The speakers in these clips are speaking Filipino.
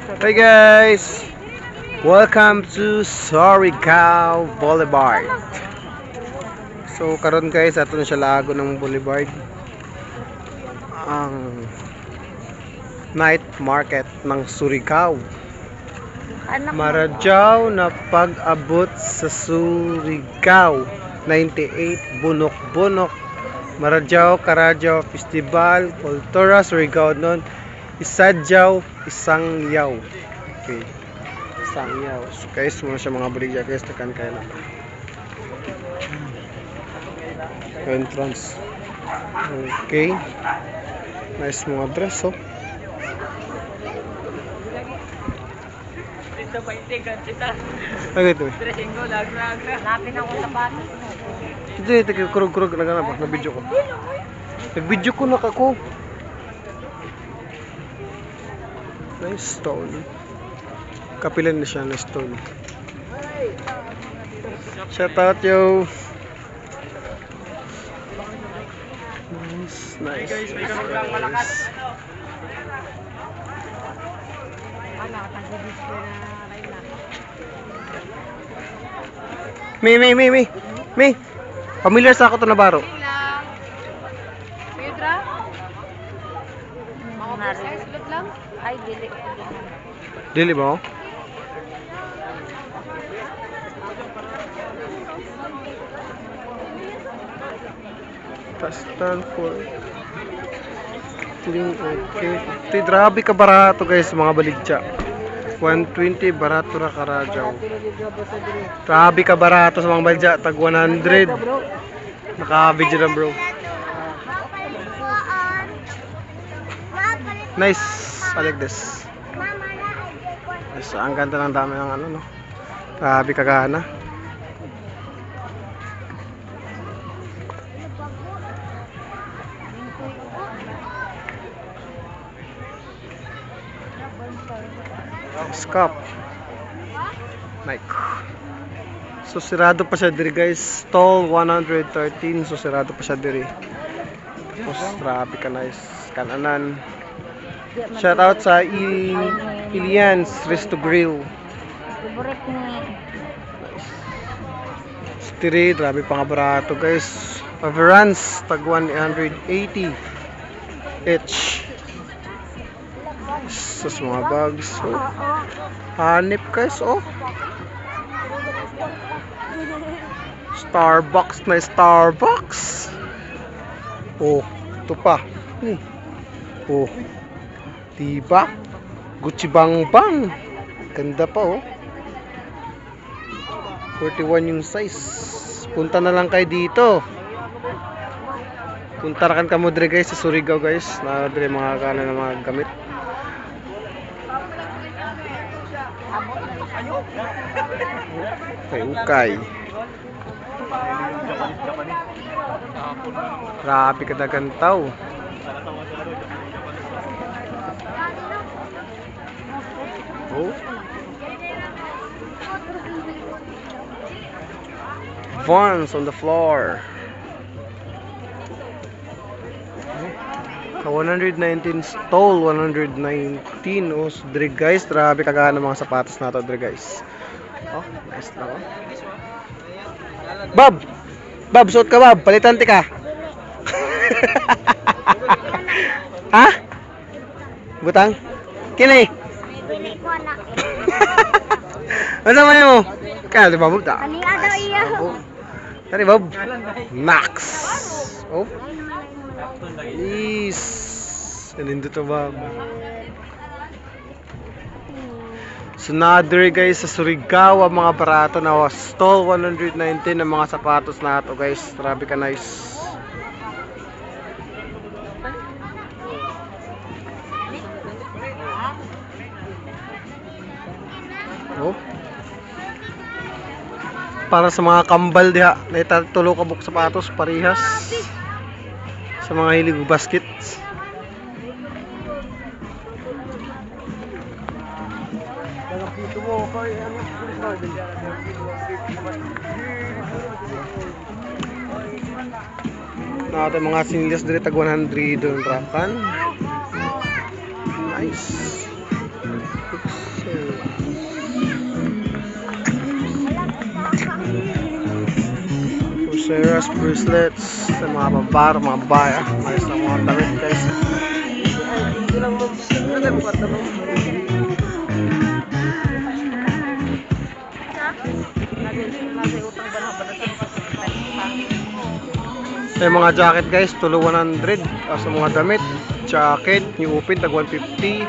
Hey guys, welcome to Surigao Boulevard. So karon guys, ato na siya lago ng Boulevard. Ang night market ng Surigao. Maradyaw na pag-abot sa Surigao. 98 Bunok-Bunok. Maradyaw Karadyaw Festival, Kultura Surigao nun. Isadyaw, isang yaw. Okay. Isang yaw. So guys, muna siya mga buligya guys, tekan kayo lang. Entrance. Okay. Nice mga dress, oh. Ano ito? Hanapin ako sapatos mo. Hindi, kurog-kurog na ba? Nag-video ko. Nag-video ko na kako. Nice stone. Kapilan na siya na stone. Shout out yo. Nice. Nice. Me. Familiar sa ako to na baro. Pedra? Mga silot lang? Ay, dili. Dili ba? Pastel for clean, okay. Ito, grabe ka barato guys, mga baligya. 120 barato ra karadyaw. Grabe ka barato sa mga baligya, tag 100. Naka-video na bro. Nice, I like this. Yes, ang ganda ng dami ng ano, no. Grabe kagana. Scop. Nike. So sirado pa siya diri guys. Stall 113. So sirado pa siya diri. Tapos grabe ka nice. Kananan. Shout out sa Ilians Resto Grill. Favorite ni. Stiri, grabe pa nga barato guys. Averance, tag 180 each. Sus mga bags. Oh. Hanip guys, oh. Starbucks na Starbucks. Oh, ito pa. Oh. Diba? Gucci Bang Bang. Ganda pa, oh. 41 yung size. Punta na lang kayo dito. Punta na kan kamo dire guys sa Surigao guys. Na dire mga kana na mga gamit. Ukay. Grabe ka dagantaw. Oh. Vans on the floor. 119 stall, 119. Oh, so dre guys, grabe kagana mga sapatos na to dre guys. Oh, nice lang oh. Bob, suot ka Bob, palitan ti ka. Ha? Butang? Kini? Ano man mo? Kaya di ba Bob ta? Ani ada iya. Tari Bob. Max. Oh. Yes. Nandito to Bob. So nadiri guys sa Surigao ang mga barato na stall 119 ng mga sapatos na ito guys. Grabe ka nice. Oh. Para sa mga kambal diha, naitatulo ka buk sapatos parehas. Sa mga hilig baskets. Natin mga sinilas diri tag 100 doon rakan. Nice. Oops. Pulseras, bracelets, sa mga babar, mga baya. May sa mga damit guys. Sa mga jacket guys, tulo 100. Sa mga damit, jacket, new open, tag 150.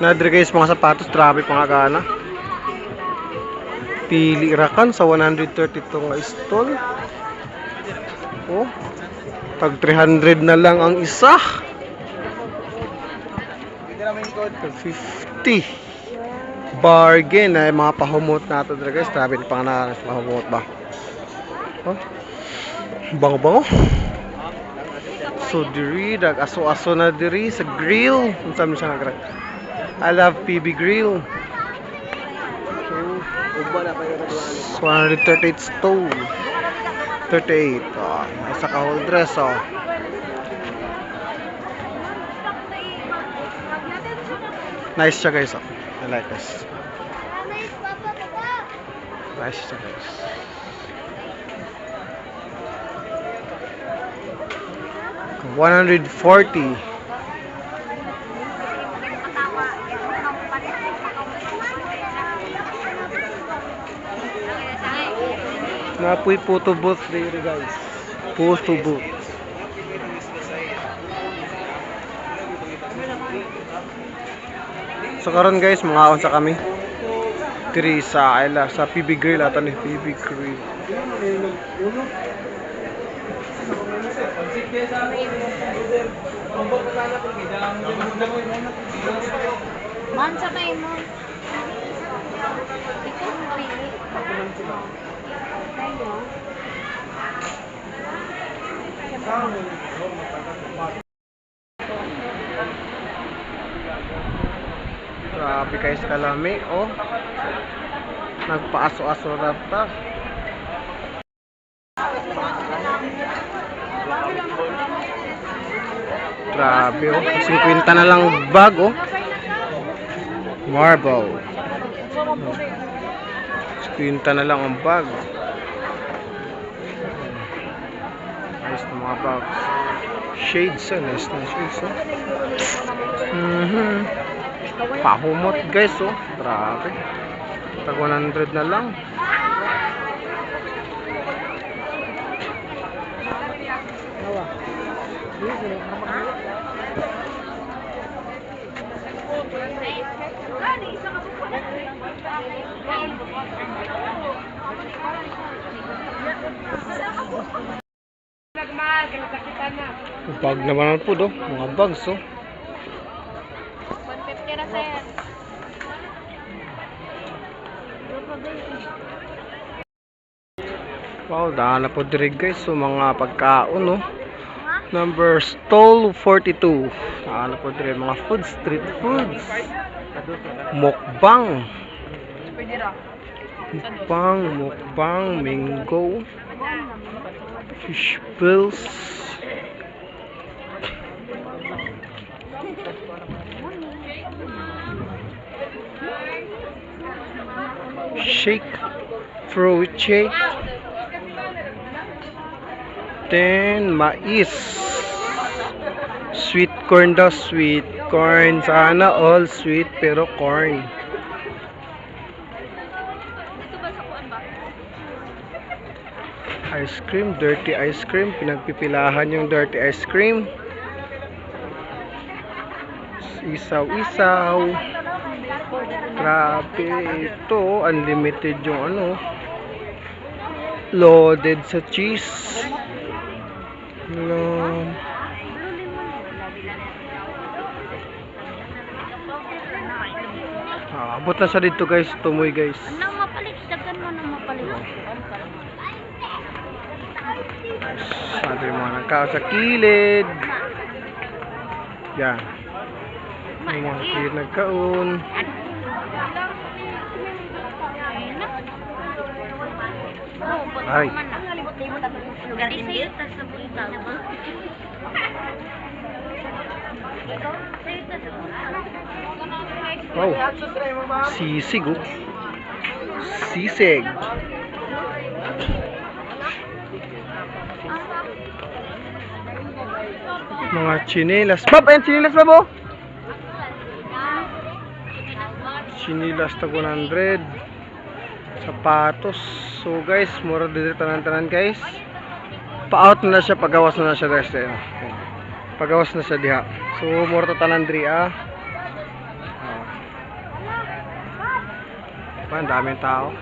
Nadre guys, mga sapatos, trabe pangagana. Pili rakan sa 132 nga stall. Oh. Tag 300 na lang ang isa. Tag 50. Bargain ay mga pahumot nato dre guys, trabe pang na pahumot ba. Oh. Bango-bango. So diri dag aso-aso na diri sa grill. Unsa man siya nga I love PB Grill. 138 stove. 38. Oh, nasa ka whole dress oh. Nice siya guys oh. I like this. Nice siya guys. $140. Napoy photo booth dito guys. Photo booth. So karon guys, mga unsa kami. Diri sa sa PB Grill ata ni PB Grill. Man sa may mo. Ito pili. Grabe guys kalami oh. Nagpaaso-aso rata. Grabe oh. 50 na lang bag oh. Marble. 50 na lang ang bag. Nice na mga bags. Shades oh. Nice na shades oh. Pahumot guys oh. Grabe. Tag 100 na lang. Bag naman po do, mga bags oh. 150 na sir. Wow, daan na po diri guys so mga pagkaon no. Number stall 42. Daan na po diri mga food, street foods. Mukbang. Mukbang, mango. Fish pills. Shake, fruit shake. Then mais. Sweet corn daw, sweet corn. Sana all sweet pero corn. Ice cream, dirty ice cream. Pinagpipilahan yung dirty ice cream. Isaw-isaw. Grabe ito. Unlimited yung ano. Loaded sa cheese. Abot na siya dito guys, tumoy guys. Ano mapalit? Dagan mo na mapalit. Sabi mo nagkao sa kilid. Yan. Yung mga kilid nagkaon. Ay. Wow. Sisig oh. Sisig. Mga chinelas. Bab, ayan chinelas ba bo? Chinelas tag 100. Sapatos. So guys, mura dito tanan-tanan guys. Pa-out na siya, pagawas na siya guys. Okay. Pagawas na siya diha. So mura to tanan diri ah. Ang daming tao.